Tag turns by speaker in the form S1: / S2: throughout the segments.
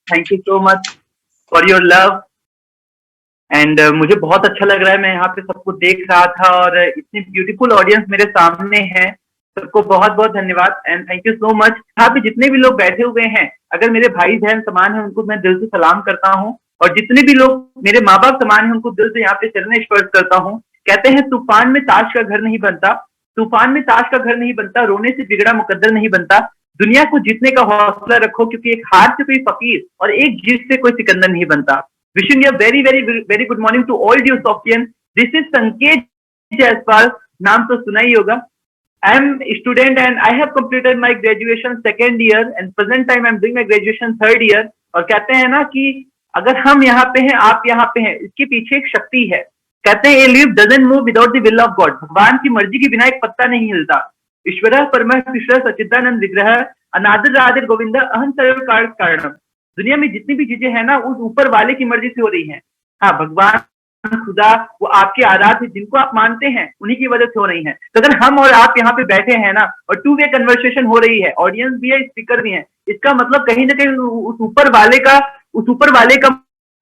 S1: Thank you so much for your love. And मुझे बहुत अच्छा लग रहा है, मैं यहाँ पे सबको देख रहा था और इतनी ब्यूटीफुल ऑडियंस मेरे सामने है। सबको बहुत बहुत धन्यवाद and thank you so much. यहाँ पे जितने भी लोग बैठे हुए हैं, अगर मेरे भाई बहन समान है उनको मैं दिल से सलाम करता हूँ, और जितने भी लोग मेरे माँ बाप समान है उनको दिल से यहाँ पे चरण स्पर्श करता हूँ। कहते हैं तूफान में ताश का घर नहीं बनता, तूफान में ताश का घर नहीं बनता, रोने से बिगड़ा मुकद्दर नहीं बनता। दुनिया को जीतने का हौसला रखो, क्योंकि एक हार से कोई फकीर और एक जीत से कोई सिकंदर नहीं बनता। Wishing you a very very very good morning to all you Sofian. This is Sanket Jaiswal. नाम तो सुना ही होगा। I am a student and I have completed my graduation second year and present time I am doing my graduation third year. और कहते हैं ना कि अगर हम यहाँ पे हैं, आप यहाँ पे हैं, इसके पीछे एक शक्ति है। कहते हैं a leaf doesn't move without the will of God. भगवान की मर्जी के बिना एक पत्ता नहीं हिलता। ईश्वर परमेश्वर सच्चिदानंद विग्रह अनादर राधे गोविंद अहं सर्व कार्य कारणम। दुनिया में जितनी भी चीजें हैं ना, उस ऊपर वाले की मर्जी से हो रही हैं। हाँ, भगवान खुदा वो आपके आराध्य जिनको आप मानते हैं उन्हीं की वजह से हो रही हैं। तो अगर हम और आप यहाँ पे बैठे हैं ना और टू वे कन्वर्सेशन हो रही है, ऑडियंस भी है, स्पीकर भी है, इसका मतलब कहीं ना कहीं उस ऊपर वाले का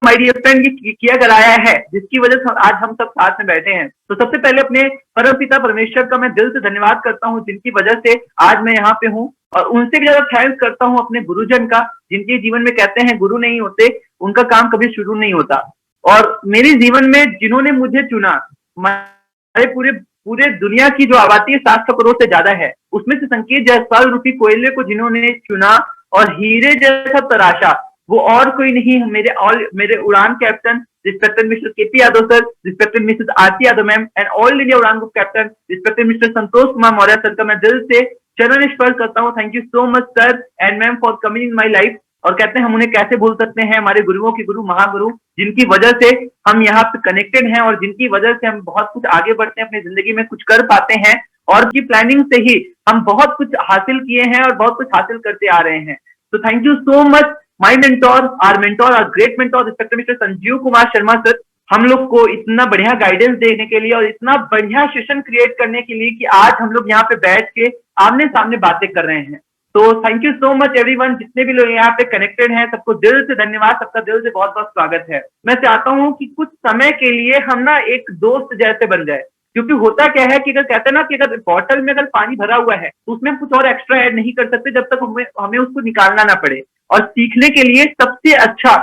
S1: माय डियर फ्रेंड ये किया कराया है, जिसकी वजह से आज हम सब साथ में बैठे हैं। तो सबसे पहले अपने परम पिता परमेश्वर का मैं दिल से धन्यवाद करता हूँ, जिनकी वजह से आज मैं यहाँ पे हूँ। और उनसे भी ज्यादा थैंक्स करता हूँ अपने गुरुजन का, जिनके जीवन में कहते हैं गुरु नहीं होते उनका काम कभी शुरू नहीं होता। और मेरे जीवन में जिन्होंने मुझे चुना, हमारे पूरे दुनिया की जो आबादी है 700 करोड़ से ज्यादा है, उसमें से संकेत जायसवाल रूपी कोयले को जिन्होंने चुना और हीरे जैसा तराशा, वो और कोई नहीं, मेरे उड़ान captain respected mister KP Yadav sir, respected Mrs Aarti Yadav ma'am and all India उड़ान group captain respected mister Santosh Kumar Maurya sir का मैं दिल से चरण स्पर्श करता हूँ। Thank you so much sir and ma'am for coming in my life. और कहते हैं हम उन्हें कैसे भूल सकते हैं, हमारे गुरुओं के गुरु महागुरु, जिनकी वजह से हम यहाँ पे कनेक्टेड हैं और जिनकी वजह से हम बहुत कुछ आगे बढ़ते हैं, अपनी जिंदगी में कुछ कर पाते हैं, और की प्लानिंग से ही हम बहुत कुछ हासिल किए हैं और बहुत कुछ हासिल करते आ रहे हैं। तो thank you so much my mentor, our great mentor respected mister Sanjeev Kumar Sharma sir, हम लोग को इतना बढ़िया गाइडेंस देने के लिए और इतना बढ़िया सेशन क्रिएट करने के लिए कि आज हम लोग यहाँ पे बैठ के आमने सामने बातें कर रहे हैं। तो thank you so much everyone, जितने भी लोग यहाँ पे कनेक्टेड हैं सबको दिल से धन्यवाद, सबका दिल से बहुत बहुत स्वागत है। मैं चाहता हूँ कि कुछ समय के लिए हम ना एक दोस्त जैसे बन जाए, क्योंकि होता क्या है कि अगर कहते हैं ना कि अगर बॉटल में अगर पानी भरा हुआ है तो उसमें कुछ और एक्स्ट्रा ऐड नहीं कर सकते जब तक हमें उसको निकालना ना पड़े। और सीखने के लिए सबसे अच्छा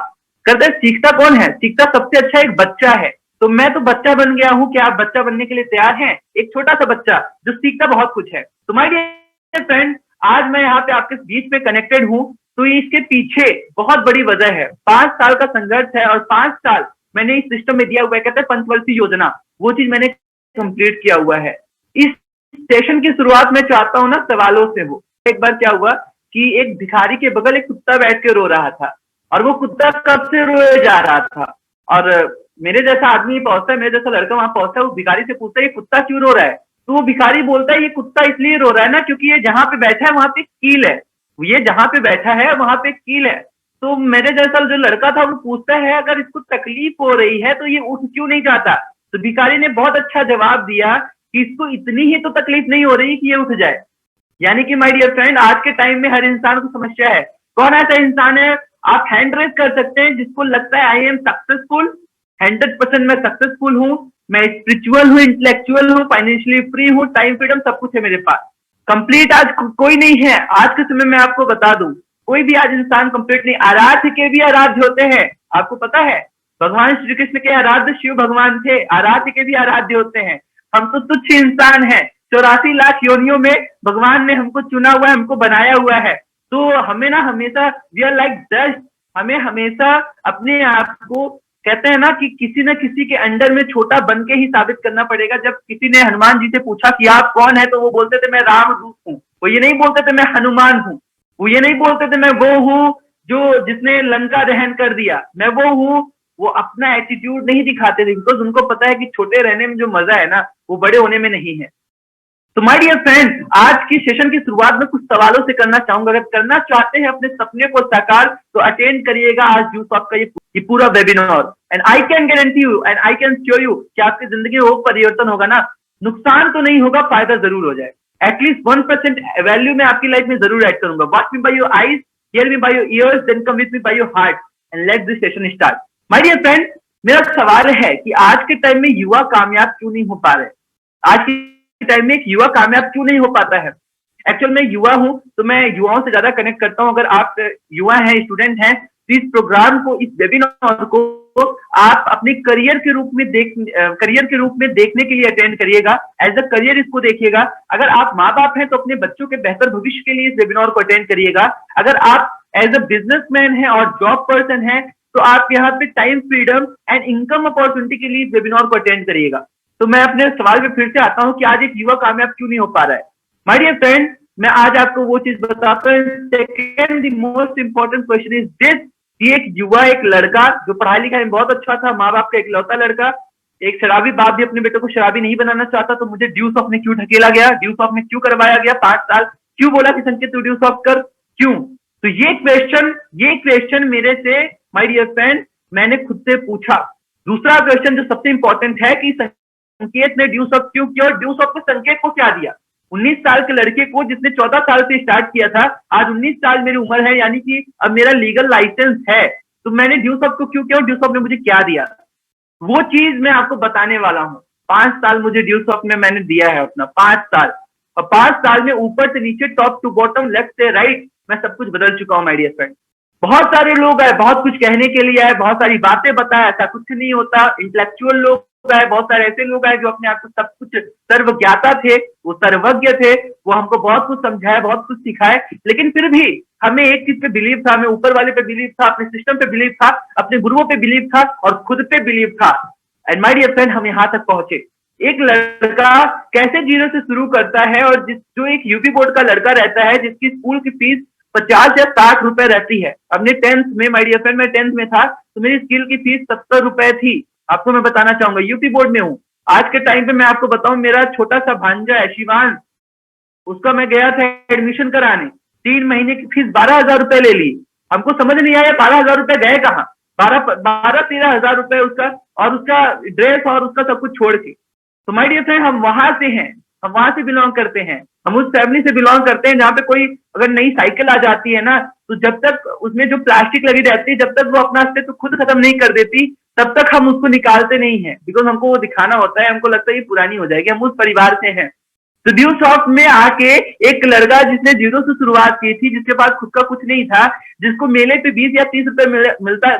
S1: कहते हैं सीखता कौन है, सीखता सबसे अच्छा एक बच्चा है। तो मैं तो बच्चा बन गया हूँ, क्या आप बच्चा बनने के लिए तैयार हैं? एक छोटा सा बच्चा जो सीखता बहुत कुछ है। तो माय डियर फ्रेंड, आज मैं यहाँ पे आपके बीच में कनेक्टेड हूँ, तो इसके पीछे बहुत बड़ी वजह है। 5 साल का संघर्ष है और 5 साल मैंने इस सिस्टम में दिया हुआ है, कहते हैं पंचवर्षीय योजना, वो चीज मैंने कंप्लीट किया हुआ है। इस सेशन की शुरुआत मैं चाहता हूँ ना सवालों से हो। एक बार क्या हुआ कि एक भिखारी के बगल एक कुत्ता बैठ के रो रहा था, और वो कुत्ता कब से रोए जा रहा था, और मेरे जैसा आदमी पहुंचता है, मेरे जैसा लड़का वहां पहुंचता है, वो भिखारी से पूछता है ये कुत्ता क्यों रो रहा है? तो वो भिखारी बोलता है ये कुत्ता इसलिए रो रहा है ना क्योंकि ये जहां पे बैठा है वहां पे कील है, ये जहां पे बैठा है वहां पे कील है। तो मेरे जैसा जो लड़का था वो पूछता है अगर इसको तकलीफ हो रही है तो ये उठ क्यों नहीं जाता? तो भिखारी ने बहुत अच्छा जवाब दिया कि इसको इतनी ही तो तकलीफ नहीं हो रही कि ये उठ जाए। यानी कि माय डियर फ्रेंड, आज के टाइम में हर इंसान को समस्या है। कौन ऐसा इंसान है, आप हैंड रेज कर सकते हैं, जिसको लगता है आई एम सक्सेसफुल, 100% मैं सक्सेसफुल हूँ, मैं स्पिरिचुअल हूँ, इंटेलेक्चुअल हूँ, फाइनेंशियली फ्री हूँ, टाइम फ्रीडम सब कुछ है मेरे पास। कंप्लीट आज कोई नहीं है। आज के समय में आपको बता दूं, कोई भी आज इंसान कंप्लीट नहीं। आराध्य के भी आराध्य होते हैं, आपको पता है? भगवान श्री कृष्ण के आराध्य शिव भगवान थे, आराध्य के भी आराध्य होते हैं। हम तो तुच्छ इंसान हैं, 84 लाख योनियों में भगवान ने हमको चुना हुआ है, हमको बनाया हुआ है। तो हमें ना हमेशा वी आर लाइक डस्ट, हमें हमेशा अपने आप को कहते हैं ना कि किसी न किसी के अंडर में छोटा बन के ही साबित करना पड़ेगा। जब किसी ने हनुमान जी से पूछा कि आप कौन है, तो वो बोलते थे मैं रामदूत हूँ। वो ये नहीं बोलते थे मैं हनुमान हूँ, वो ये नहीं बोलते थे मैं वो हूँ जो जिसने लंका दहन कर दिया, मैं वो हूँ वो अपना एटीट्यूड नहीं दिखाते थे, बिकॉज उनको पता है कि छोटे रहने में जो मजा है ना वो बड़े होने में नहीं है। तो माय डियर फ्रेंड, आज की सेशन की शुरुआत में कुछ सवालों से करना चाहूंगा। अगर करना चाहते हैं अपने सपने को साकार तो अटेंड करिएगा आज ड्यूसॉफ्ट का ये पूरा webinar. And I can guarantee you and I can sure you कि आपकी जिंदगी में वो परिवर्तन होगा ना, नुकसान तो नहीं होगा, फायदा जरूर हो जाए। एटलीस्ट 1% वैल्यू में आपकी लाइफ में जरूर ऐड करूंगा। Watch me by your eyes, hear me by your ears, then come with me by your heart and let this session start. My dear friend, मेरा सवाल है कि आज के टाइम में युवा कामयाब क्यों नहीं हो पा रहे? आज की टाइम में एक युवा कामयाब क्यों नहीं हो पाता है? एक्चुअल में युवा हूं तो मैं युवाओं से ज्यादा कनेक्ट करता हूं। अगर आप युवा हैं, स्टूडेंट हैं, तो इस प्रोग्राम को, इस वेबिनार को आप अपने करियर के रूप में देखने के लिए अटेंड करिएगा। एज अ करियर इसको देखिएगा। अगर आप माँ बाप हैं तो अपने बच्चों के बेहतर भविष्य के लिए इस वेबिनार को अटेंड करिएगा। अगर आप एज अ बिजनेसमैन हैं और जॉब पर्सन हैं तो आप यहाँ पे time freedom and income opportunity के लिए इस वेबिनार को अटेंड करिएगा। तो मैं अपने सवाल पे फिर से आता हूं कि आज एक युवा कामयाब क्यों नहीं हो पा रहा है? माय डियर फ्रेंड, मैं आज आपको वो चीज बताता हूं। Second the most important question is this कि एक युवा, एक लड़का जो पढ़ाई लिखाई में बहुत अच्छा था, माँ बाप का इकलौता लड़का, एक शराबी बाप भी अपने बेटे को शराबी नहीं बनाना चाहता, तो मुझे ड्यूसॉफ्ट में क्यों ढकेला गया, ड्यूसॉफ्ट में क्यों करवाया गया 5 साल, क्यों बोला कि संकेत तू ड्यूसॉफ्ट कर, क्यों? तो ये क्वेश्चन मेरे से, माय डियर फ्रेंड, मैंने खुद से पूछा। दूसरा क्वेश्चन जो सबसे इंपॉर्टेंट है कि संकेत ने ड्यूसॉफ्ट क्यों किया और ड्यूसॉफ्ट ने संकेत को क्या दिया? 19 साल के लड़के को जिसने 14 साल से स्टार्ट किया था, आज 19 साल मेरी उम्र है, यानी कि अब मेरा लीगल लाइसेंस है, तो मैंने ड्यूसॉफ्ट को क्यों किया और ड्यूसॉफ्ट ने मुझे क्या दिया? वो चीज मैं आपको बताने वाला हूं। 5 साल मुझे ड्यूसॉफ्ट में मैंने दिया है अपना, 5 साल, और 5 साल में ऊपर से नीचे, टॉप टू बॉटम, लेफ्ट से राइट, मैं सब कुछ बदल चुका हूं माय डियर फ्रेंड। बहुत सारे लोग आए, बहुत कुछ कहने के लिए आए, बहुत सारी बातें बताया, ऐसा कुछ नहीं होता। इंटेलेक्चुअल लोग आए, बहुत सारे ऐसे लोग आए जो अपने आप को सब कुछ सर्वज्ञाता थे, वो सर्वज्ञ थे, वो हमको बहुत कुछ समझाए, बहुत कुछ सिखाए, लेकिन फिर भी हमें एक चीज पे बिलीव था, हमें ऊपर वाले पे बिलीव था, अपने सिस्टम पे बिलीव था, अपने गुरुओं पे बिलीव था और खुद पे बिलीव था। एंड माय डियर फ्रेंड, हम यहाँ तक पहुंचे। एक लड़का कैसे जीरो से शुरू करता है, और जो एक यूपी बोर्ड का लड़का रहता है जिसकी स्कूल की फीस 50 या 60 रुपए रहती है। अपने 10th में, माय डियर फ्रेंड, मैं 10th में था तो मेरी स्कूल की फीस 70 रुपए थी। आपको मैं बताना चाहूंगा, यूपी बोर्ड में हूँ। आज के टाइम पे मैं आपको बताऊं, मेरा छोटा सा भांजा है शिवान, उसका मैं गया था एडमिशन कराने, 3 महीने की फीस 12,000 रुपए ले ली। हमको समझ नहीं आया 12,000 रुपए गए कहाँ, 13,000 रुपए उसका, और उसका ड्रेस और उसका सब कुछ छोड़ के। तो माय डियर फ्रेंड, हम वहां से हैं, हम वहां से बिलोंग करते हैं, हम उस फैमिली से बिलोंग करते हैं जहाँ पे कोई अगर नई साइकिल आ जाती है ना, तो जब तक उसमें जो प्लास्टिक लगी रहती है, जब तक वो अपना अस्तित्व खुद खत्म नहीं कर देती, तब तक हम उसको निकालते नहीं है, बिकॉज हमको वो दिखाना होता है, हमको लगता है ये पुरानी हो जाएगी, हम उस परिवार से हैं। तो ड्यूसॉफ्ट में आके एक लड़का जिसने जीरो से शुरुआत की थी, जिसके पास खुद का कुछ नहीं था, जिसको मेले पे 20 या 30 रुपए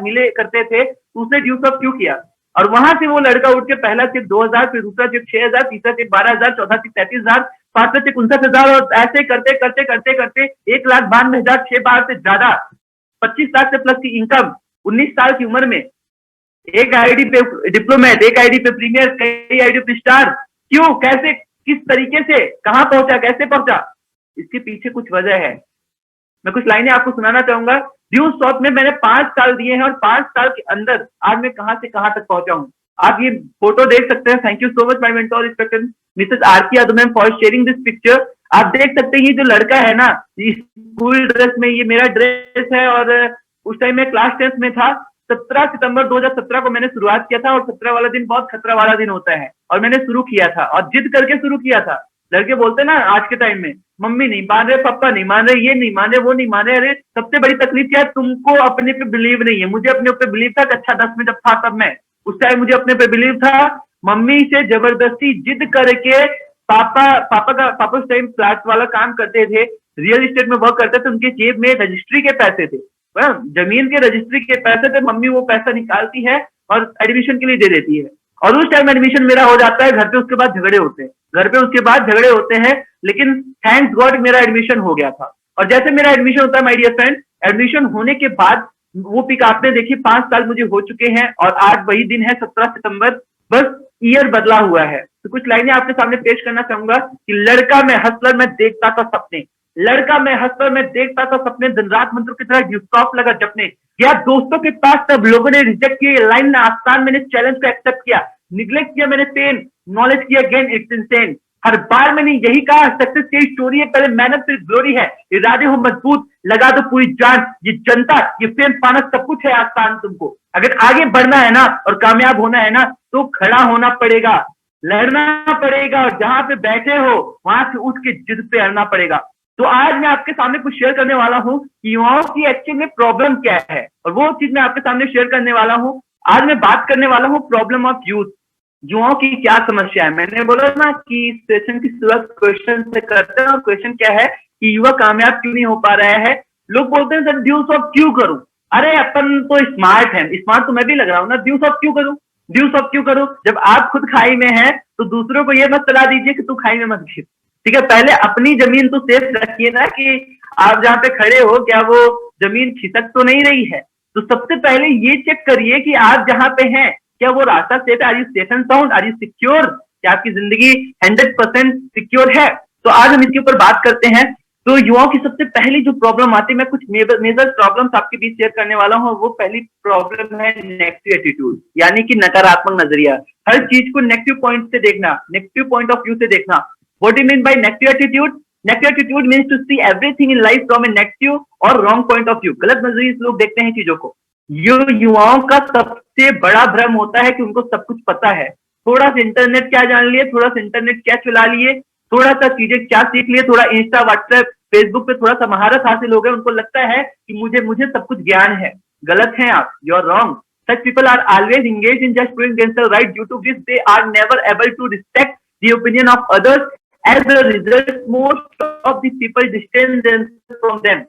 S1: मिले करते थे, तो उसने ड्यूसॉफ्ट क्यों किया? और वहां से वो लड़का उठ के पहला चेक 2,000, फिर दूसरा चेक 6,000, तीसरा चेक 12,000, चौथा चेक 33,000, पांचवा चेक 59,000, और ऐसे करते करते करते करते 1,92,000, 6 बार से ज्यादा, 25 लाख से प्लस की इनकम 19 साल की उम्र में। एक आईडी पे डिप्लोमेट, एक आईडी पे प्रीमियर, कई आईडी पे स्टार। क्यों, कैसे, किस तरीके से, कहां पहुंचा, कैसे पहुंचा? इसके पीछे कुछ वजह है। मैं कुछ लाइनें आपको सुनाना चाहूंगा। ड्यूसॉफ्ट में मैंने 5 साल दिए हैं और 5 साल के अंदर आज मैं कहां से कहां तक पहुंचा हूं। आप ये फोटो देख सकते हैं। Thank you so much my mentor respected Mrs Aarti Yadav ma'am for sharing this picture. आप देख सकते हैं ये जो लड़का है ना, इस स्कूल ड्रेस में, ये मेरा ड्रेस है, और उस टाइम मैं क्लास 10 में था। 17 सितंबर 2017 को मैंने शुरुआत किया था, और 17 वाला दिन बहुत खतरा वाला दिन होता है, और मैंने शुरू किया था और जिद करके शुरू किया था। लड़के बोलते ना आज के टाइम में, मम्मी नहीं मान रहे, पापा नहीं मान रहे, ये नहीं मान रहे, वो नहीं मान रहे। अरे सबसे बड़ी तकलीफ क्या है, तुमको अपने पे बिलीव नहीं है। मुझे अपने ऊपर बिलीव था, कक्षा 10 में जब था तब मैं, उस टाइम मुझे अपने पे बिलीव था। मम्मी से जबरदस्ती जिद करके, पापा उस टाइम फ्लैट वाला काम करते थे, रियल एस्टेट में वर्क करते थे, उनके जेब में रजिस्ट्री के पैसे थे, जमीन के रजिस्ट्री के पैसे थे। मम्मी वो पैसा निकालती है और एडमिशन के लिए दे देती है, और उस टाइम एडमिशन मेरा हो जाता है। घर पे उसके बाद झगड़े होते हैं, लेकिन थैंक्स गॉड मेरा एडमिशन हो गया था। और जैसे मेरा एडमिशन होता है माय डियर फ्रेंड, एडमिशन होने के बाद वो पिक आपने देखी, 5 साल मुझे हो चुके हैं, और आज वही दिन है 17 सितंबर, बस ईयर बदला हुआ है। तो कुछ लाइनें आपके सामने पेश करना चाहूंगा कि लड़का मैं, हसलर मैं, देखता था सपने, लड़का मैं हंसता मैं देखता था सपने दिन रात मंत्र की तरह यूसुफ लगा जपने गया दोस्तों के पास सब लोगों ने रिजेक्ट किया लाइन आसान मैंने चैलेंज को एक्सेप्ट किया निग्लेक्ट किया मैंने पेन नॉलेज किया गेन इट्स इंसेन हर बार मैंने यही कहा सक्सेस की स्टोरी है पहले मेहनत फिर ग्लोरी है इरादे हो मजबूत लगा दो पूरी जान ये जनता ये फेम पाना सब कुछ है आसान तुमको अगर आगे बढ़ना है ना और कामयाब होना है ना तो खड़ा होना पड़ेगा लड़ना पड़ेगा और जहां पे बैठे हो वहां से उठ के जिद पे अड़ना पड़ेगा तो आज मैं आपके सामने कुछ शेयर करने वाला हूँ कि युवाओं की एक्चुअल में प्रॉब्लम क्या है और वो चीज मैं आपके सामने शेयर करने वाला हूँ आज मैं बात करने वाला हूँ प्रॉब्लम ऑफ यूथ युवाओं की क्या समस्या है मैंने बोला ना कि इस सेशन की शुरुआत क्वेश्चन से करते हैं और क्वेश्चन क्या है कि युवा कामयाब क्यों नहीं हो पा रहा है लोग बोलते हैं सर ड्यूस ऑफ क्यों करूं अरे अपन तो स्मार्ट है स्मार्ट तो मैं भी लग रहा हूँ ना ड्यूस ऑफ क्यों करूं ड्यूस ऑफ क्यों करूं जब आप खुद खाई में हैं तो दूसरों को ये मत सलाह दीजिए कि तू खाई में मत गिर ठीक है पहले अपनी जमीन तो सेफ रखिए ना कि आप जहां पे खड़े हो क्या वो जमीन खिसक तो नहीं रही है तो सबसे पहले ये चेक करिए कि आप जहां पे हैं क्या वो रास्ता सेफ है are you safe and sound are you secure क्या आपकी जिंदगी 100% सिक्योर है तो आज हम इसके ऊपर बात करते हैं तो युवाओं की सबसे पहली जो प्रॉब्लम आती है मैं कुछ मेजर प्रॉब्लम्स आपके बीच शेयर करने वाला हूँ वो पहली प्रॉब्लम है नेगेटिव एटीट्यूड यानी कि नकारात्मक नजरिया हर चीज को नेगेटिव पॉइंट से देखना नेगेटिव पॉइंट ऑफ व्यू से देखना What do you mean by negative attitude? Negative attitude means to see everything in life from a negative or wrong point of view. गलत नजरिए से लोग देखते हैं चीजों को ये युवाओं का सबसे बड़ा भ्रम होता है कि उनको सब कुछ पता है थोड़ा सा इंटरनेट क्या जान लिए थोड़ा सा इंटरनेट क्या चला लिए थोड़ा सा चीजें क्या सीख लिए थोड़ा इंस्टा व्हाट्सएप फेसबुक पे थोड़ा सा महारत हासिल हो गया उनको लगता है कि मुझे सब कुछ ज्ञान है गलत है आप you are wrong such people are always engaged in just proving themselves right due to this they are never able to respect the opinion of others as a result most of the people distance themselves from them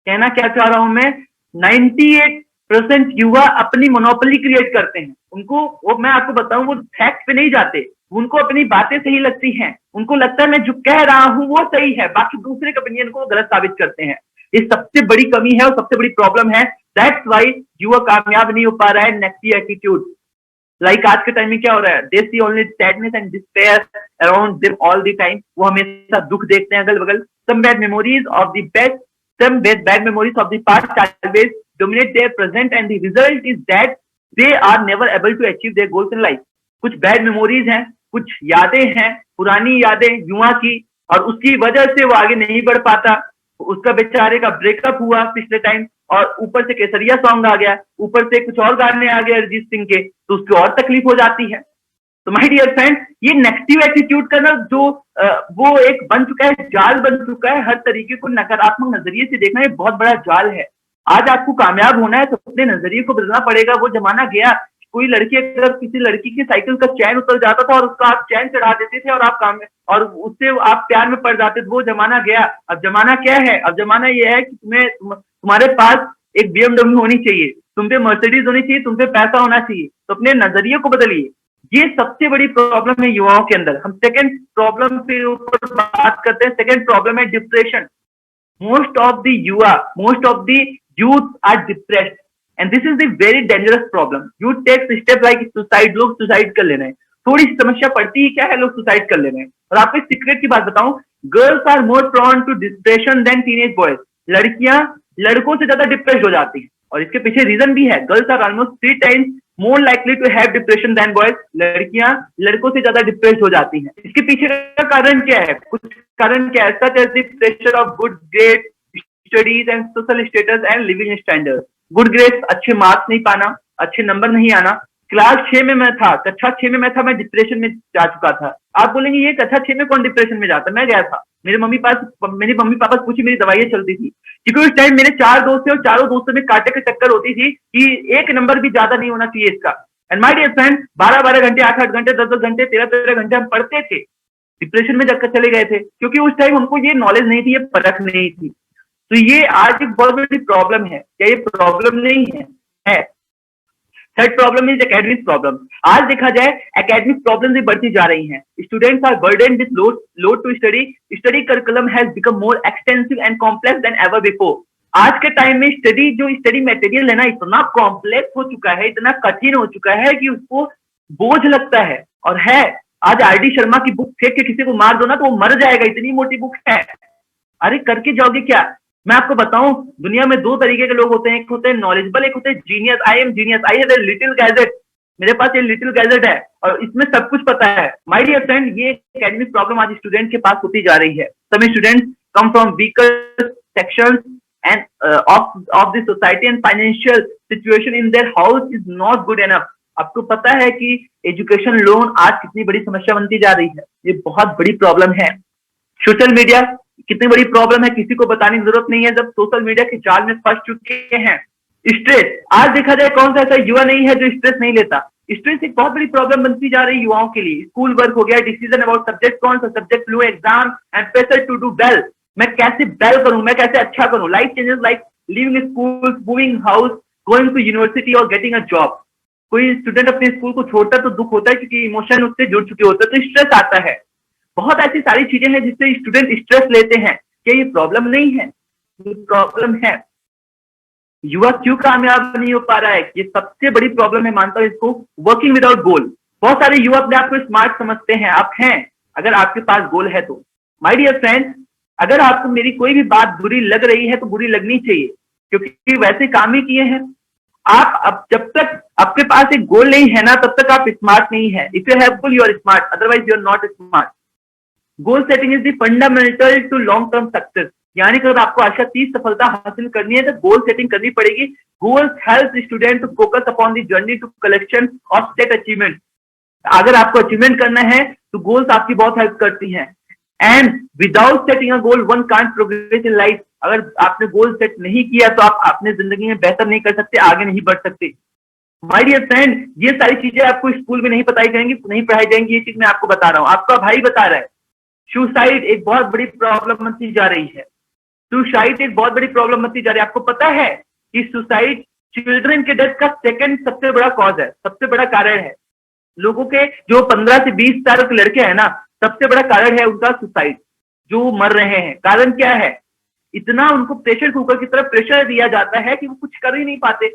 S1: कहना क्या चाह रहा हूं मैं 98% युवा अपनी monopoly create करते हैं उनको वो मैं आपको बताऊं वो फैक्ट पे नहीं जाते उनको अपनी बातें सही लगती हैं उनको लगता है मैं जो कह रहा हूं वो सही है बाकी दूसरे के ओपिनियन को गलत साबित करते हैं ये सबसे बड़ी कमी है और सबसे बड़ी प्रॉब्लम है दैट्स वाई युवा कामयाब नहीं हो पा रहा है नेगेटिव एटीट्यूड लाइक आज के टाइम में क्या हो रहा है they see only sadness and despair around them all the time वो हमेशा दुख देखते हैं अगल बगल some bad memories of the best some bad memories of the past always dominate their present and the result is that they are never able to achieve their goals in life कुछ bad memories हैं कुछ यादें हैं पुरानी यादें युवा की और उसकी वजह से वो आगे नहीं बढ़ पाता उसका बेचारे का ब्रेकअप हुआ पिछले टाइम और ऊपर से केसरिया सॉन्ग आ गया ऊपर से कुछ और गाने आ गए अरिजीत सिंह के तो उसकी और तकलीफ हो जाती है तो माय डियर फ्रेंड ये नेगेटिव एटीट्यूड का ना जो वो एक बन चुका है जाल बन चुका है हर तरीके को नकारात्मक नजरिए से देखना ये बहुत बड़ा जाल है आज आपको कामयाब होना है तो अपने नजरिए को बदलना पड़ेगा वो जमाना गया कोई लड़की अगर किसी लड़की की साइकिल का चैन उतर जाता था और उसका आप चैन चढ़ा देते थे और आप और उससे आप प्यार में पड़ जाते थे वो जमाना गया अब जमाना क्या है अब जमाना ये है कि तुम्हारे पास एक BMW होनी चाहिए तुम पे मर्सिडीज होनी चाहिए तुम पे पैसा होना चाहिए तो अपने नजरिए को बदलिए ये सबसे बड़ी प्रॉब्लम है युवाओं के अंदर हम सेकंड प्रॉब्लम के ऊपर बात करते हैं सेकंड प्रॉब्लम है depression most of the youth are depressed and this is the very dangerous problem you take step like suicide लोग सुसाइड कर ले रहे हैं थोड़ी सी समस्या पड़ती है क्या है लोग सुसाइड कर ले रहे हैं और आपको सीक्रेट की बात बताऊं girls are more prone to depression than teenage boys लड़कियां लड़कों से ज्यादा डिप्रेस हो जाती है और इसके पीछे रीजन भी है girls are almost 3 times more likely to have depression than boys लड़कियां लड़कों से ज्यादा डिप्रेस हो जाती हैं इसके पीछे का कारण क्या है कुछ कारण क्या है such as the pressure of good grade studies and social status and living standard good grades अच्छे मार्क्स नहीं पाना अच्छे नंबर नहीं आना क्लास 6 में मैं था कक्षा 6 में मैं था मैं डिप्रेशन में जा चुका था आप बोलेंगे ये कक्षा 6 में कौन डिप्रेशन में जाता मैं गया था मेरे मम्मी पापा से पूछी मेरी दवाइयां चलती थी क्योंकि उस टाइम मेरे 4 दोस्त थे और चारों दोस्तों में कांटे की टक्कर होती थी कि एक नंबर भी ज्यादा नहीं होना चाहिए इसका एंड माय डियर फ्रेंड 12 घंटे 8 घंटे 10 घंटे 13 घंटे हम पढ़ते थे डिप्रेशन में जाकर चले गए थे क्योंकि उस टाइम हमको ये नॉलेज नहीं थी ये परख नहीं थी तो ये आज एक बहुत बड़ी प्रॉब्लम है क्या ये प्रॉब्लम नहीं है third problem is academic problem आज देखा जाए एकेडमिक प्रॉब्लम भी बढ़ती जा रही हैं students are burden with load to study curriculum has become more extensive and complex than ever before आज के टाइम में स्टडी मटेरियल है ना इतना कॉम्प्लेक्स हो चुका है इतना कठिन हो चुका है कि उसको बोझ लगता है और है आज RD शर्मा की बुक फेंक के किसी को मार दो ना तो वो मर जाएगा इतनी मोटी बुक है अरे करके जाओगे क्या? मैं आपको बताऊं, दुनिया में दो तरीके के लोग होते हैं, एक होते हैं नॉलेजेबल, एक होते हैं genius. I am genius, I have a little gadget, मेरे पास ये लिटिल गैजेट है और इसमें सब कुछ पता है। माय डियर फ्रेंड, ये एकेडमिक प्रॉब्लम आज स्टूडेंट के पास होती जा रही है। सभी students come from weaker sections and of the society, and financial situation in their house is not good enough. आपको पता है कि एजुकेशन लोन आज कितनी बड़ी समस्या बनती जा रही है, ये बहुत बड़ी प्रॉब्लम है। सोशल मीडिया कितनी बड़ी प्रॉब्लम है किसी को बताने की जरूरत नहीं है, जब सोशल मीडिया के जाल में फंस चुके हैं। स्ट्रेस, आज देखा जाए कौन सा ऐसा युवा नहीं है जो स्ट्रेस नहीं लेता। स्ट्रेस एक बहुत बड़ी प्रॉब्लम बनती जा रही है युवाओं के लिए। स्कूल वर्क हो गया, डिसीजन अबाउट सब्जेक्ट, कौन सा सब्जेक्ट लूं, exam and pressure to do well, मैं कैसे बेल करूं, मैं कैसे अच्छा करूं। Life changes like living school, moving house, going to university और गेटिंग अ जॉब। कोई स्टूडेंट अपने स्कूल को छोड़ता है तो दुख होता है क्योंकि इमोशन उससे जुड़ चुके होते हैं, तो स्ट्रेस आता है। बहुत ऐसी सारी चीजें हैं जिससे स्टूडेंट स्ट्रेस लेते हैं। क्या ये प्रॉब्लम नहीं है? ये प्रॉब्लम है। युवा क्यों कामयाब नहीं हो पा रहा है? ये सबसे बड़ी प्रॉब्लम है, मानता हूं इसको। वर्किंग विदाउट गोल। बहुत सारे युवा अपने आप को स्मार्ट समझते हैं, आप हैं अगर आपके पास गोल है तो। माय डियर फ्रेंड्स, अगर आपको मेरी कोई भी बात बुरी लग रही है तो बुरी लगनी चाहिए, क्योंकि वैसे काम ही किए हैं आप। अब जब तक आपके पास एक गोल नहीं है ना, तब तक आप स्मार्ट नहीं है। If you have goal you are smart, otherwise you are not smart. Goal setting is the fundamental to long term success. यानी कि अगर आपको आशातीत सफलता हासिल करनी है तो गोल सेटिंग करनी पड़ेगी। Goals help student to focus upon the journey to collection of set achievement. अगर आपको अचीवमेंट करना है तो गोल्स आपकी बहुत हेल्प करती हैं। And without setting a goal one can't progress in life. अगर आपने गोल सेट नहीं किया तो आप अपने जिंदगी में बेहतर नहीं कर सकते, आगे नहीं बढ़ सकते। माय डियर फ्रेंड, ये सारी चीजें आपको स्कूल में नहीं बताई जाएंगी, नहीं पढ़ाई जाएंगी। ये चीज मैं आपको बता रहा हूँ, आपका भाई बता रहा है। सुसाइड एक बहुत बड़ी प्रॉब्लम बनती जा रही है। सुसाइड एक बहुत बड़ी प्रॉब्लम बनती जा रही है। आपको पता है कि सुसाइड चिल्ड्रन के डेथ का सेकंड सबसे बड़ा कॉज है, सबसे बड़ा कारण है। लोगों के जो 15 से 20 साल के लड़के हैं ना, सबसे बड़ा कारण है उनका सुसाइड, जो मर रहे हैं। कारण क्या है? इतना उनको प्रेशर कुकर की तरफ प्रेशर दिया जाता है कि वो कुछ कर ही नहीं पाते।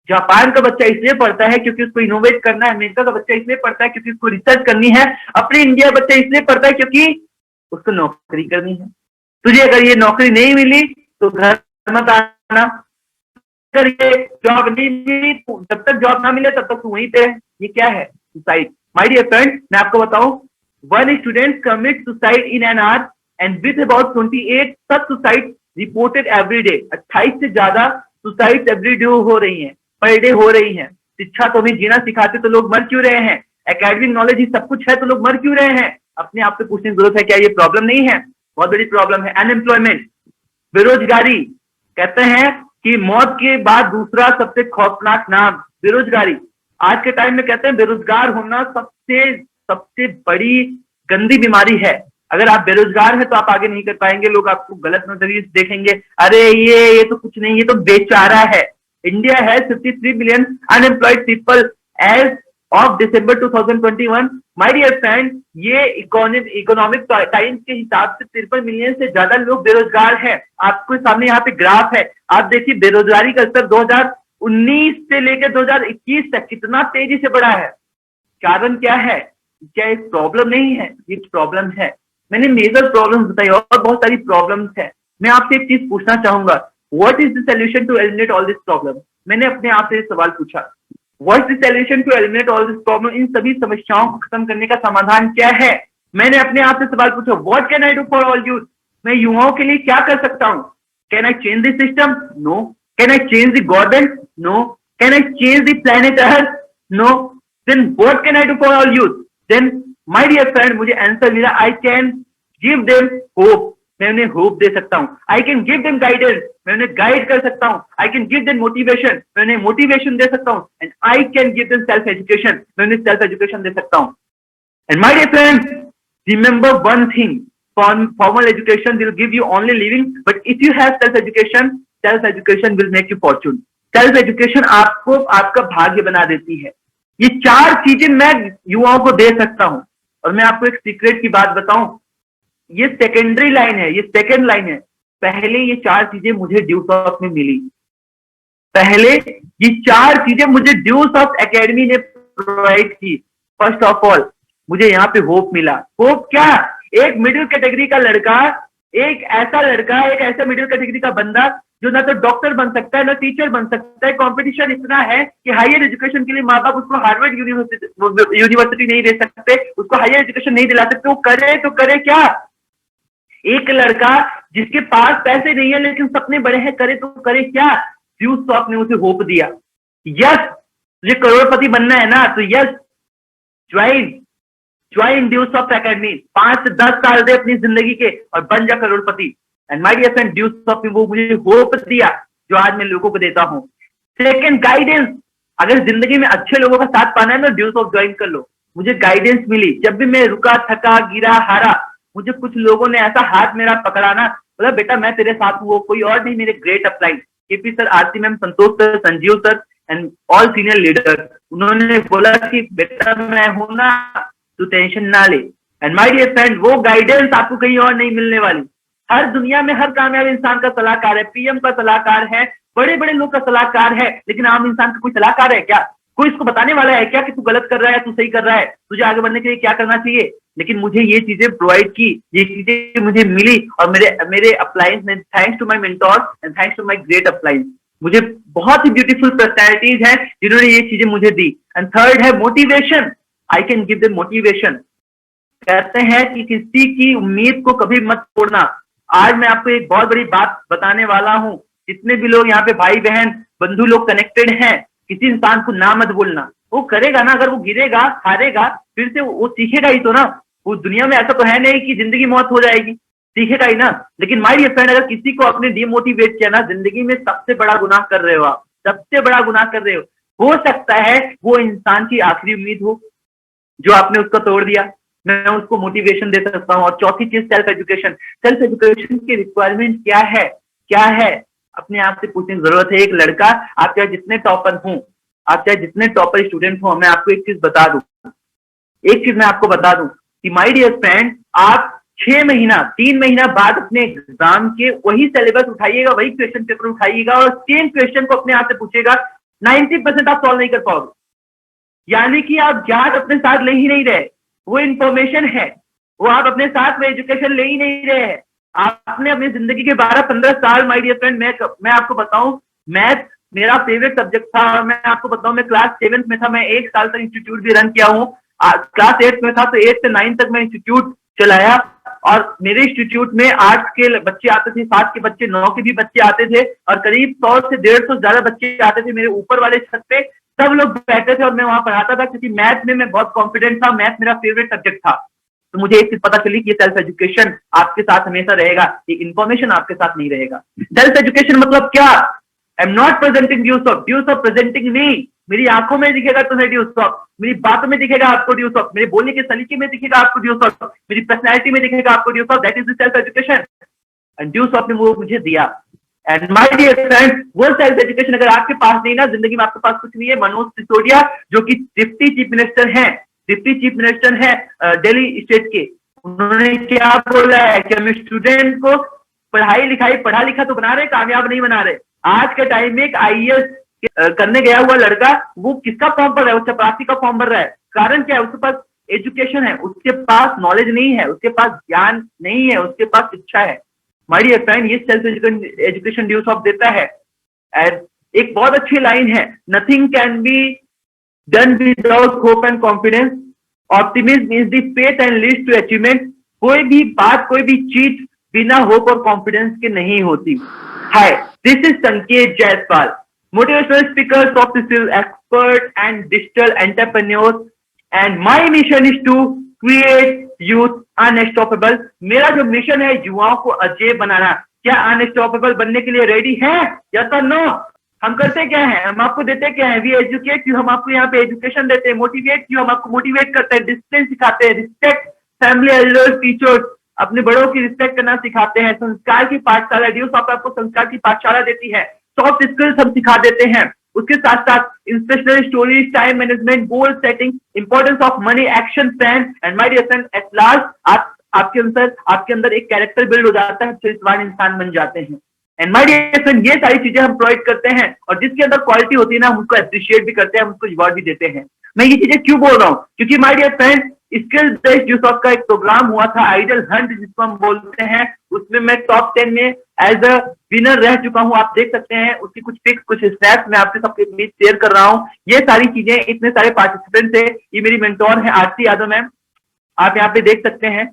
S1: जापान का बच्चा इसलिए पढ़ता है क्योंकि उसको इनोवेट करना है, अमेरिका का बच्चा इसलिए पढ़ता है क्योंकि उसको रिसर्च करनी है, अपने इंडिया बच्चा इसलिए पढ़ता है क्योंकि उसको नौकरी करनी है। तुझे अगर ये नौकरी नहीं मिली तो घर मत आना, अगर ये जॉब नहीं मिली तो जब तक जॉब ना मिले तब तक तू वहीं पे है। ये क्या है? सुसाइड। माय डियर फ्रेंड, मैं आपको बताऊं, one student commit suicide in an hour and with about 28 such suicide reported every day. 28 से ज्यादा सुसाइड एवरी डे हो रही है, पर डे हो रही है। शिक्षा तो हमें जीना सिखाते तो लोग मर क्यों रहे हैं? एकेडमिक नॉलेज ही सब कुछ है तो लोग मर क्यों रहे हैं? अपने आप से पूछने की जरूरत है, क्या ये प्रॉब्लम नहीं है? बहुत बड़ी प्रॉब्लम है। अनएम्प्लॉयमेंट, बेरोजगारी। कहते हैं कि मौत के बाद दूसरा सबसे खौफनाक नाम बेरोजगारी। आज के टाइम में कहते हैं बेरोजगार होना सबसे सबसे बड़ी गंदी बीमारी है। अगर आप बेरोजगार हैं तो आप आगे नहीं कर पाएंगे, लोग आपको गलत नजरिए से देखेंगे। अरे ये तो कुछ नहीं, ये तो बेचारा है। इंडिया है 53 million unemployed people as of December 2021। My dear friend, ये इकोनॉमिक टाइम्स के हिसाब से 53 मिलियन से ज्यादा लोग बेरोजगार हैं। आपके सामने यहाँ पे ग्राफ है, आप देखिए बेरोजगारी का स्तर 2019 से लेकर 2021 तक कितना तेजी से बढ़ा है। कारण क्या है? क्या एक प्रॉब्लम नहीं है? ये प्रॉब्लम है। मैंने मेजर प्रॉब्लम्स बताई और बहुत सारी प्रॉब्लम्स है। मैं आपसे एक चीज पूछना चाहूंगा, what is the solution to eliminate all this problem? मैंने अपने आप से सवाल पूछा, what is the solution to eliminate all this problem? इन सभी समस्याओं को खत्म करने का समाधान क्या है? मैंने अपने आप से सवाल पूछा, what can I do for all youth? मैं युवाओं के लिए क्या कर सकता हूँ? Can I change the system? No. Can I change the government? No. Can I change the planet Earth? No. Then what can I do for all youth? Then my dear friend, मुझे answer मिला, I can give them hope. मैं उन्हें hope दे सकता हूँ। I can give them guidance, मैं उन्हें guide कर सकता हूँ। I can give them motivation, मैं उन्हें मोटिवेशन दे सकता हूँ। And I can give them self education, मैं उन्हें सेल्फ एजुकेशन दे सकता हूँ। And my dear friends, remember one thing, formal education will give you only living, but if you have self education will make you fortune. Self education आपको आपका भाग्य बना देती है। ये 4 चीजें मैं युवाओं को दे सकता हूं। और मैं आपको एक सीक्रेट की बात बताऊं, ये सेकेंडरी लाइन है, ये सेकेंड लाइन है। पहले ये 4 चीजें मुझे ड्यूस ऑफ में मिली। पहले ये 4 चीजें मुझे ड्यूस ऑफ एकेडमी ने प्रोवाइड की। फर्स्ट ऑफ ऑल मुझे यहाँ पे होप मिला। होप क्या? एक मिडिल कैटेगरी का लड़का एक ऐसा लड़का, एक ऐसा मिडिल कैटेगरी का बंदा जो ना तो डॉक्टर बन सकता है ना टीचर बन सकता है। कंपटीशन इतना है कि हायर एजुकेशन के लिए माँ बाप उसको हार्वर्ड यूनिवर्सिटी नहीं दे सकते, उसको हायर एजुकेशन नहीं दिला सकते। वो करे तो करे क्या? एक लड़का जिसके पास पैसे नहीं है लेकिन सपने बड़े हैं, करे तो करे क्या? ड्यूसॉफ्ट ने उसे होप दिया, यस तुझे करोड़पति बनना है ना, तो यस ज्वाइन ड्यूसॉफ्ट एकेडमी। 5 से 10 साल दे अपनी जिंदगी के और बन जा करोड़पति। एंड माय डियर फ्रेंड, ड्यूसॉफ्ट ने वो मुझे होप दिया जो आज मैं लोगों को देता हूँ। Second, guidance. अगर जिंदगी में अच्छे लोगों का साथ पाना है ना, ड्यूसॉफ्ट ज्वाइन कर लो। मुझे गाइडेंस मिली जब भी मैं रुका, थका, गिरा, हारा, मुझे कुछ लोगों ने ऐसा हाथ मेरा पकड़ा ना, बोला बेटा मैं तेरे साथ हूँ, कोई और नहीं, मेरे great upline KP sir, Aarti ma'am, Santosh sir, Sanjeev sir and all senior leader. उन्होंने बोला कि बेटा मैं हूं ना, तू टेंशन ना ले। एंड माय डियर फ्रेंड, वो गाइडेंस आपको कहीं और नहीं मिलने वाली। हर दुनिया में हर कामयाब इंसान का सलाहकार है, पीएम का सलाहकार है, बड़े बड़े लोग का सलाहकार है, लेकिन आम इंसान का कोई सलाहकार है क्या? कोई इसको बताने वाला है क्या कि तू गलत कर रहा है, तू सही कर रहा है, तुझे आगे बढ़ने के लिए क्या करना चाहिए? लेकिन मुझे ये चीजें प्रोवाइड की, ये चीजें मुझे मिली और मेरे अपलाइंस ने, thanks to my mentor and thanks to my great uplines, मुझे बहुत ही ब्यूटीफुल पर्सनैलिटीज हैं जिन्होंने ये चीजें मुझे दी। एंड थर्ड है motivation. I can give them motivation. कहते हैं कि किसी की उम्मीद को कभी मत तोड़ना। आज मैं आपको एक बहुत बड़ी बात बताने वाला हूँ। जितने भी लोग यहाँ पे भाई बहन बंधु लोग कनेक्टेड हैं, किसी इंसान को ना मत बोलना। वो करेगा ना, अगर वो गिरेगा, हारेगा, फिर से वो सीखेगा ही तो ना। वो दुनिया में ऐसा तो है नहीं कि जिंदगी मौत हो जाएगी, सीखेगा ही ना। लेकिन माय डियर फ्रेंड, अगर किसी को आपने डिमोटिवेट किया ना, जिंदगी में सबसे बड़ा गुनाह कर रहे हो आप, सबसे बड़ा गुनाह कर रहे हो। हो सकता है वो इंसान की आखिरी उम्मीद हो जो आपने उसको तोड़ दिया। मैं उसको मोटिवेशन दे सकता हूँ। और चौथी चीज, सेल्फ एजुकेशन। सेल्फ एजुकेशन की रिक्वायरमेंट क्या है? क्या है? अपने आप से पूछने की जरूरत है। एक लड़का, आप चाहे जितने टॉपर हों, आप चाहे जितने टॉपर स्टूडेंट हों, मैं आपको एक चीज बता दूं, एक चीज मैं आपको बता दूं कि माय डियर फ्रेंड, आप 6 महीना 3 महीना बाद अपने एग्जाम के वही सिलेबस उठाइएगा, वही क्वेश्चन पेपर उठाइएगा और सेम क्वेश्चन को अपने आप से पूछेगा, 90% आप सॉल्व नहीं कर पाओगे। यानी कि आप ज्ञान अपने साथ ले ही नहीं रहे, वो इंफॉर्मेशन है, वो आप अपने साथ में एजुकेशन ले ही नहीं रहे हैं। आपने अपनी जिंदगी के 12-15 साल, माय डियर फ्रेंड, मैं आपको बताऊं, मैथ मेरा फेवरेट सब्जेक्ट था। और मैं आपको बताऊं, मैं क्लास 7th में था, मैं 1 साल तक इंस्टीट्यूट भी रन किया हूँ। क्लास 8th में था तो 8 से 9 तक मैं इंस्टीट्यूट चलाया। और मेरे इंस्टीट्यूट में 8 के बच्चे आते थे, 7 के बच्चे, 9 के भी बच्चे आते थे और करीब 100 से 150 ज्यादा बच्चे आते थे मेरे ऊपर वाले छत पे। सब लोग बैठे थे और मैं वहां पढ़ाता था, क्योंकि मैथ में मैं बहुत कॉन्फिडेंट था, मैथ मेरा फेवरेट सब्जेक्ट था। तो मुझे एक चीज पता चली कि सेल्फ एजुकेशन आपके साथ हमेशा रहेगा, ये इन्फॉर्मेशन आपके साथ नहीं रहेगा। सेल्फ एजुकेशन मतलब क्या? I am not presenting Dusoft presenting me. मेरी आंखों में दिखेगा तुम्हें ड्यूसॉफ्ट, मेरी बातों में दिखेगा आपको ड्यूसॉफ्ट, मेरे बोलने के सलीके में दिखेगा आपको ड्यूसॉफ्ट, मेरी पर्सनैलिटी में दिखेगा आपको Dusoft. That is the self education and Dusoft ने वो मुझे दिया। एंड माय डियर फ्रेंड, वो सेल्फ एजुकेशन अगर आपके पास नहीं ना, जिंदगी में आपके पास कुछ नहीं है। मनोज सिसोदिया, जो कि डिप्टी चीफ मिनिस्टर हैं, डिप्टी चीफ मिनिस्टर है दिल्ली स्टेट के, उन्होंने क्या बोला है कि हम स्टूडेंट को पढ़ाई लिखाई, पढ़ा लिखा तो बना रहे, कामयाब नहीं बना रहे। आज के टाइम में एक आईएएस करने गया हुआ लड़का, वो किसका फॉर्म भर रहा है? वो चपरासी का फॉर्म भर रहा है। कारण क्या है? उसके पास एजुकेशन है, उसके पास नॉलेज नहीं है, उसके पास ज्ञान नहीं है, उसके पास शिक्षा है। माय डियर फ्रेंड, ये सेल्फ एजुकेशन ड्यूसॉफ्ट देता है। एंड एक बहुत अच्छी लाइन है, nothing can be done without hope and confidence, optimism is the faith and leads to achievement. कोई भी बात, कोई भी चीज बिना होप और कॉन्फिडेंस के नहीं होती। हाय, दिस इज संकेत Jaiswal, motivational speaker, soft skill expert and digital entrepreneur, and my mission is to create youth unstoppable। मेरा जो मिशन है, युवाओं को अजय बनाना। क्या अनस्टॉपेबल बनने के लिए रेडी हैं? यस और नो? हम करते क्या है? हम आपको देते क्या है? We educate you. हम आपको यहाँ पे एजुकेशन देते हैं। मोटिवेट यू, हम आपको मोटिवेट करते हैं। डिसिप्लिन सिखाते हैं, रिस्पेक्ट फैमिली, एल्डर्स, टीचर्स, अपने बड़ों की रिस्पेक्ट करना सिखाते हैं। संस्कार की पाठशाला, ड्यूसॉफ्ट आपको संस्कार की पाठशाला देती है। सॉफ्ट स्किल्स हम सिखा देते हैं। उसके साथ साथ inspirational stories, time management, goal setting, importance of money, action plan. And my dear friend, at last आपके अंदर एक कैरेक्टर बिल्ड हो जाता है, चरित्रवान इंसान बन जाते हैं। एंड माय डियर फ्रेंड, ये सारी चीजें हम प्रोवाइड करते हैं और जिसके अंदर क्वालिटी होती है ना, हम उसको अप्रिशिएट भी करते हैं, हम उसको रिवॉर्ड भी देते हैं। मैं ये चीजें क्यों बोल रहा हूँ? क्योंकि my dear friend, skill based Dusoft का एक प्रोग्राम हुआ था आइडल हंट जिसको हम बोलते हैं, उसमें मैं टॉप 10 में एज अ विनर रह चुका हूं। आप देख सकते हैं उसकी कुछ पिक्स, कुछ स्नैप्स मैं आपके सबके बीच शेयर कर रहा हूं। ये सारी चीजें, इतने सारे पार्टिसिपेंट थे। ये मेरी मेंटोर है आरती यादव मैम, आप यहाँ पे देख सकते हैं।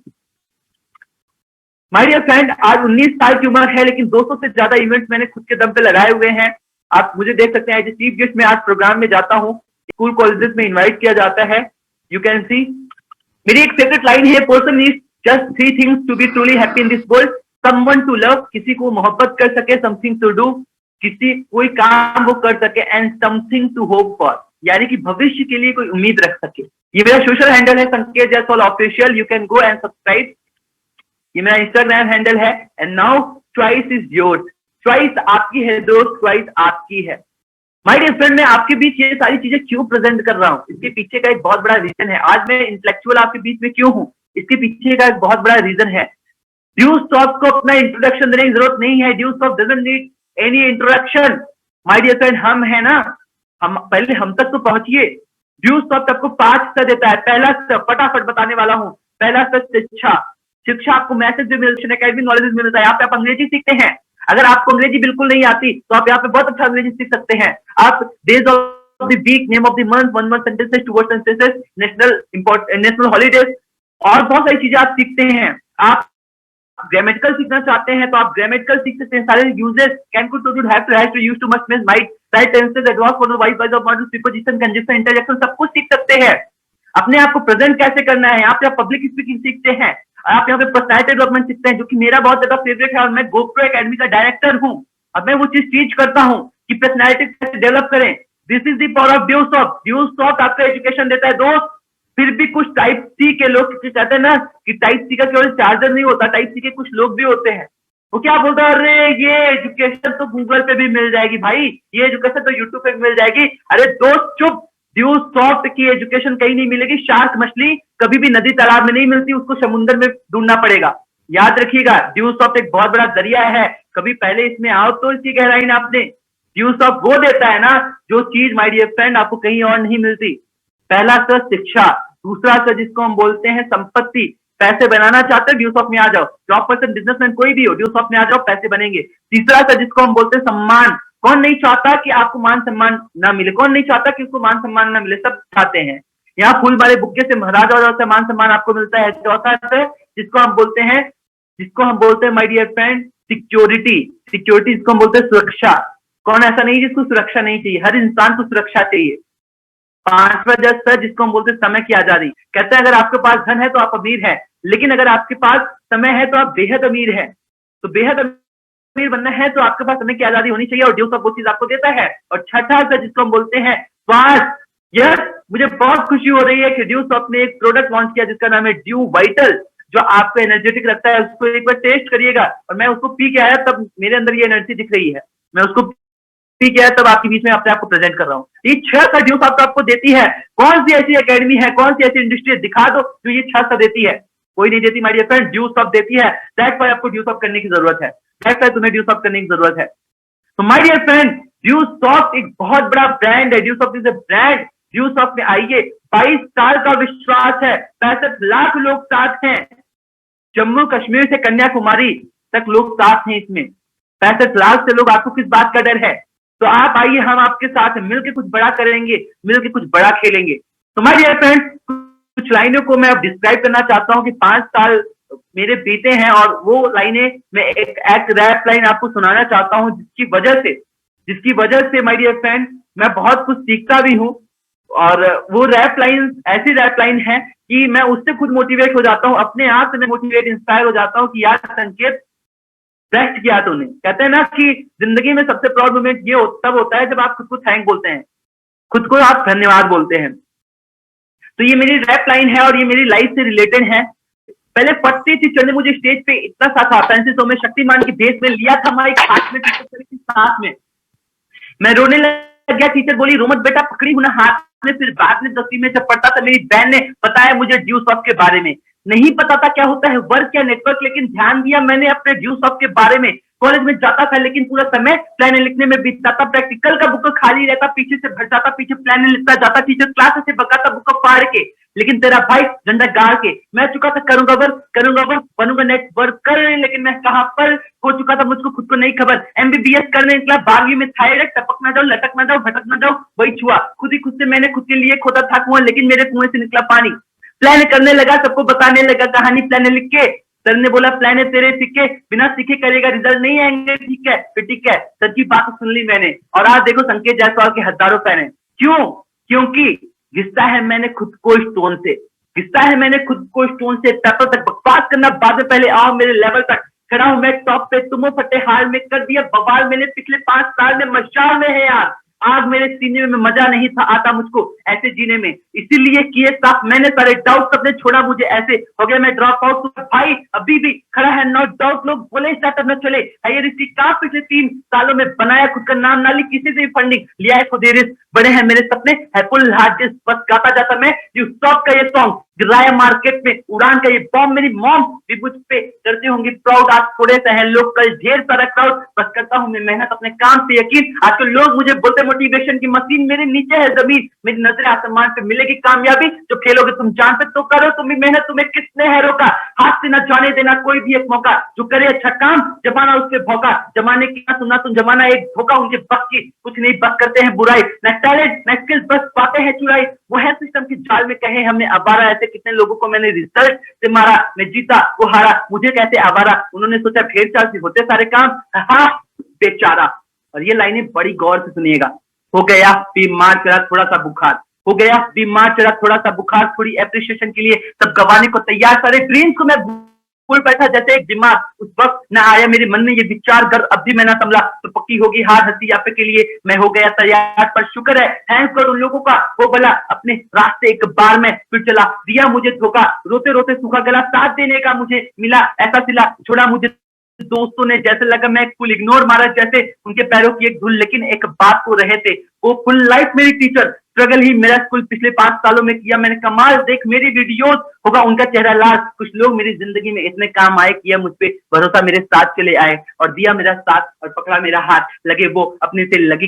S1: माय डियर फ्रेंड, आज 19 साल की उम्र है लेकिन 200 से ज्यादा इवेंट्स मैंने खुद के दम पे लगाए हुए हैं। आप मुझे देख सकते हैं, चीफ गेस्ट में आज प्रोग्राम में जाता हूँ, स्कूल कॉलेजेस में इन्वाइट किया जाता है। यू कैन सी मेरी एक फेवरेट लाइन है, person needs just 3 things to be truly happy in this world, someone to love, किसी को मोहब्बत कर सके, समथिंग टू डू, किसी कोई काम वो कर सके, and something to hope for, यानी कि भविष्य के लिए कोई उम्मीद रख सके। ये मेरा सोशल हैंडल है संकेत Jaiswal official, you can go and subscribe. ये मेरा इंस्टाग्राम हैंडल है। And now choice is yours, choice आपकी है दोस्त, चॉइस आपकी है। माय डियर फ्रेंड, मैं आपके बीच ये सारी चीजें क्यों प्रेजेंट कर रहा हूँ, इसके पीछे का एक बहुत बड़ा रीजन है। आज मैं इंटेलेक्चुअल आपके बीच में क्यों हूँ, इसके पीछे का एक बहुत बड़ा रीजन है। ड्यूसॉफ्ट को अपना इंट्रोडक्शन देने की जरूरत नहीं है। Dusoft doesn't need any introduction. My dear friend, हम है ना, हम पहले हम तक तो पहुंचिए। ड्यूसॉफ्ट आपको 5 स्तर देता है। पहला स्तर फटाफट बताने वाला हूँ। पहला स्तर शिक्षा। शिक्षा आपको मैसेज भी मिलता है, एकेडमिक नॉलेज भी मिलता है। यहाँ पे आप अंग्रेजी सीखते हैं। अगर आपको अंग्रेजी बिल्कुल नहीं आती तो आप यहाँ पे बहुत अच्छा अंग्रेजी सीख सकते हैं। आप days of the week, name of the month, 1 month sentences, 2 word sentences, national holidays और बहुत सारी चीजें आप सीखते हैं। आप ग्रामेटिकल सीखना चाहते हैं तो आप ग्रामेटिकल सीख सकते हैं। सारे uses, can, could, should, have to, used to, must, might, right tenses, advance form, voice, wise of modals, preposition, conjunction, interjection, सब कुछ सीख सकते हैं। अपने आप को प्रेजेंट कैसे करना है, यहाँ पे आप पब्लिक स्पीकिंग सीखते हैं। आप यहाँ पे पर्सनैलिटी डेवलपमेंट सीखते हैं, जो कि मेरा बहुत ज्यादा फेवरेट है और मैं गोप्रो एकेडमी का डायरेक्टर हूँ। अब मैं वो चीज टीच करता हूँ कि पर्सनैलिटी कैसे डेवलप करें। This is the power of Dusoft. Dusoft आपको एजुकेशन देता है दोस्त। फिर भी कुछ टाइप सी के लोग कहते हैं ना कि टाइप सी का केवल चार्जर नहीं होता, टाइप सी के कुछ लोग भी होते हैं। वो क्या बोलता है, अरे ये एजुकेशन तो गूगल पे भी मिल जाएगी भाई, ये एजुकेशन तो यूट्यूब पे भी मिल जाएगी। अरे दोस्त चुप, ड्यूसॉफ्ट की एजुकेशन कहीं नहीं मिलेगी। शार्क मछली कभी भी नदी तालाब में नहीं मिलती, उसको समुद्र में ढूंढना पड़ेगा। याद रखिएगा, ड्यूसॉफ्ट एक बहुत बड़ा दरिया है, कभी पहले इसमें आओ तो इसकी गहराई नापने। ड्यूसॉफ्ट वो देता है ना जो चीज माय डियर फ्रेंड आपको कहीं और नहीं मिलती। पहला स्तर शिक्षा, दूसरा स्तर जिसको हम बोलते हैं संपत्ति। पैसे बनाना चाहते हो ड्यूसॉफ्ट में आ जाओ। जॉब पर्सन, बिजनेसमैन कोई भी हो, ड्यूसॉफ्ट में आ जाओ, पैसे बनेंगे। तीसरा स्तर जिसको हम बोलते हैं सम्मान। कौन नहीं चाहता कि आपको मान सम्मान ना मिले, कौन नहीं चाहता कि उसको मान सम्मान ना मिले, सब चाहते हैं। यहाँ फूल वाले बुक्के से महाराजा और मान सम्मान आपको मिलता है। चौथा स्तर जिसको हम बोलते हैं my dear friend security. Security जिसको हम बोलते हैं सुरक्षा। कौन ऐसा नहीं जिसको सुरक्षा नहीं चाहिए, हर इंसान को सुरक्षा चाहिए। पांचवा स्तर जिसको हम बोलते हैं समय की आजादी। कहते हैं अगर आपके पास धन है तो आप अमीर हैं, लेकिन अगर आपके पास समय है तो आप बेहद अमीर हैं। तो बेहद अमीर बनना है तो आपके पास समय की आजादी होनी चाहिए और ड्यूसॉफ्ट वो चीज आपको देता है। और छठा स्तर जिसको हम बोलते हैं स्वास्थ्य। यस, मुझे बहुत खुशी हो रही है कि ड्यूसॉफ्ट ने एक प्रोडक्ट लॉन्च किया जिसका नाम है ड्यू वाइटल, जो आपको एनर्जेटिक रखता है। उसको एक बार टेस्ट करिएगा। और मैं उसको पी के आया तब मेरे अंदर ये एनर्जी दिख रही है। मैं उसको पी के आया तब आपके बीच में अपने आपको प्रेजेंट कर रहा हूँ। ये 6 स्तर ड्यूसॉफ्ट आपको देती है। कौन सी ऐसी एकेडमी है, कौन सी ऐसी इंडस्ट्री है, दिखा दो जो ये 6 स्तर देती है। कोई नहीं देती माय डियर फ्रेंड, ड्यूसॉफ्ट देती है। दैट्स व्हाई आपको ड्यूसॉफ्ट करने की जरूरत है। दैट्स व्हाई तुम्हें ड्यूसॉफ्ट करने की जरूरत है। तो माय डियर फ्रेंड, ड्यूसॉफ्ट एक बहुत बड़ा ब्रांड है। ड्यूसॉफ्ट इज अ ब्रांड। ड्यूसॉफ्ट में आइए, 22 साल का विश्वास है, 65 लाख लोग साथ हैं। जम्मू कश्मीर से कन्याकुमारी तक लोग साथ हैं इसमें। 65 लाख से लोग, आपको किस बात का डर है? तो आप आइए, हम आपके साथ मिलकर कुछ बड़ा करेंगे, मिलकर कुछ बड़ा खेलेंगे। तो माय डियर फ्रेंड, कुछ लाइनों को मैं अब डिस्क्राइब करना चाहता हूं कि 5 साल मेरे बीते हैं और वो लाइनें मैं एक रैप लाइन आपको सुनाना चाहता हूं जिसकी वजह से माय डियर फ्रेंड मैं बहुत कुछ सीखता भी हूं। और वो रैप लाइन ऐसी रैप लाइन है कि मैं उससे खुद मोटिवेट हो जाता हूं, अपने आप से मैं मोटिवेट इंस्पायर हो जाता हूं कि यार संकेत बेस्ट किया तूने। कहते हैं ना कि जिंदगी में सबसे प्राउड मोमेंट ये तब होता है जब आप खुद को थैंक बोलते हैं, खुद को आप धन्यवाद बोलते हैं। तो ये मेरी रैप लाइन है और ये मेरी लाइफ से रिलेटेड है। पहले पढ़ती थी चढ़ने, मुझे स्टेज पे इतना सा था, पेंसिल तो मैं शक्तिमान के भेष में लिया था माइक हाथ में, साथ में मैं रोने लग गया। टीचर बोली रो मत बेटा, पकड़ी हूं ना हाथ में। फिर बाद में 10वीं में जब पढ़ता था मेरी बहन ने बताया मुझे ड्यूसॉफ्ट के बारे में। नहीं पता था क्या होता है वर्क या नेटवर्क, लेकिन ध्यान दिया मैंने अपने ड्यूसॉफ्ट के बारे में। कॉलेज में जाता था लेकिन पूरा समय प्लान लिखने में बीतता था। प्रैक्टिकल का बुक खाली रहता, पीछे से भर जाता, पीछे प्लान लिखता जाता। टीचर क्लास से बकाता बुक फाड़ के, लेकिन तेरा भाई झंडा गाड़ के मैं चुका था करूंगा वर्क बनूंगा नेटवर्कर, लेकिन मैं कहां पर हो चुका था मुझको खुद को नहीं खबर। एमबीबीएस करने निकला 12वीं में थायराइड, टपक ना जाओ लटक ना जाओ भटक ना जाओ वही छुआ, खुद से मैंने खुद के लिए खोदा था कुआं, लेकिन मेरे कुएं से निकला पानी। प्लान करने लगा सबको बताने लगा कहानी प्लान लिख के, सर ने बोला प्लान है तेरे सिक्के, बिना सीखे करेगा रिजल्ट नहीं आएंगे, ठीक है फिर ठीक है। सर की बात सुन ली मैंने और आज देखो संकेत जायसवाल के हजारों फैन है। क्यों? क्योंकि घिसता है मैंने खुद को स्टोन से, घिसता है मैंने खुद को स्टोन से, पेपर तक बकवास करना बाद में, पहले आओ मेरे लेवल तक, खड़ा हूं मैं टॉप पे, तुम फटे हाल में कर दिया बवाल मैंने पिछले 5 साल में, मशाल में है यार आग मेरे सीने में, मजा नहीं था आता मुझको ऐसे जीने में, इसीलिए किए साफ मैंने सारे डाउट, सबने छोड़ा मुझे ऐसे, हो गया मैं ड्रॉप आउट। तो भाई अभी भी खड़ा है नो डाउट, लोग बोले स्टार्टअप न चले, हायर रिस्क का पिछले 3 सालों में बनाया खुद का नाम, ना ली किसी से भी फंडिंग, लिया है खुद ही रिस्क, बड़े हैं मेरे सपने है फुल हार्ड डिस्क, बस गाता जाता मैं यू स्टॉप का ये सॉन्ग, गिराया मार्केट में उड़ान का ये बॉम्ब, मेरी मॉम भी मुझ पे करती होंगी प्राउड, आज थोड़े से हैं लोग कल ढेर सारा क्राउड, बस करता हूं मैं मेहनत अपने काम से यकीन, आजकल लोग मुझे बोलते मोटिवेशन की मशीन, मेरे नीचे है जमीन, मेरी नजरें आसमान पे, मिलेगी कामयाबी जो खेलोगे तुम जान पे, तो करो तुम भी मेहनत, तुम्हें किसने है रोका, हाथ से न जाने देना कोई भी एक मौका, जो करे अच्छा काम जमाना उससे भौका, जमाने की ना सुना तुम जमाना एक धोखा, उनके बस की कुछ नहीं, बस करते हैं बुराई, न टैलेंट न स्किल्स बस पाते हैं चुराई, वो है सिस्टम की जाल में कहे हमने आवारा, ऐसे कितने लोगों को मैंने रिजल्ट से मारा, मैं जीता वो हारा, मुझे कहते आवारा, उन्होंने सोचा ढेर चाल से होते सारे काम, हाँ बेचारा। और ये लाइनें बड़ी गौर से सुनिएगा, हो गया बीमार चढ़ा थोड़ा सा बुखार, हो गया बीमार चढ़ा थोड़ा सा बुखार, थोड़ी एप्रिसिएशन के लिए सब गवाने को तैयार, सारे ड्रीम्स को मैं भूल बैठा जैसे एक बीमार, उस वक्त न आया मेरे मन में ये विचार, घर अब भी मैं ना संभला तो पक्की होगी हार, हंसी यापे के लिए मैं हो गया तैयार, पर शुक्र है थैंक्स कर उन लोगों का, वो भला अपने रास्ते एक बार में फिर चला, दिया मुझे धोखा, रोते रोते सूखा गला, साथ देने का मुझे मिला ऐसा सिला, छोड़ा मुझे दोस्तों ने, जैसे लगा मैं फुल इग्नोर मारा जैसे उनके पैरों की एक धूल, लेकिन एक बात को रहे थे वो फुल लाइफ मेरी टीचर, स्ट्रगल ही मेरा स्कूल, पिछले 5 सालों में किया मैंने कमाल, देख मेरी वीडियोस होगा उनका चेहरा लाल, कुछ लोग मेरी जिंदगी में इतने काम आए, किया मुझ पे भरोसा मेरे साथ चले आए, और दिया मेरा साथ और पकड़ा मेरा हाथ, लगे वो अपने से लगी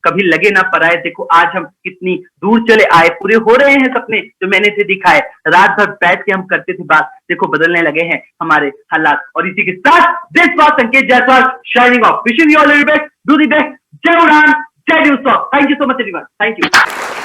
S1: कभी लगे ना पराए, देखो आज हम कितनी दूर चले आए, पूरे हो रहे हैं सपने जो मैंने थे दिखाए, रात भर बैठ के हम करते थे बात, देखो बदलने लगे हैं हमारे हालात, और इसी के साथ दिस वाज संकेत Jaiswal shining of, wishing you all the best, do the best, जय उड़ान, जय news, thank you so much everyone, thank you.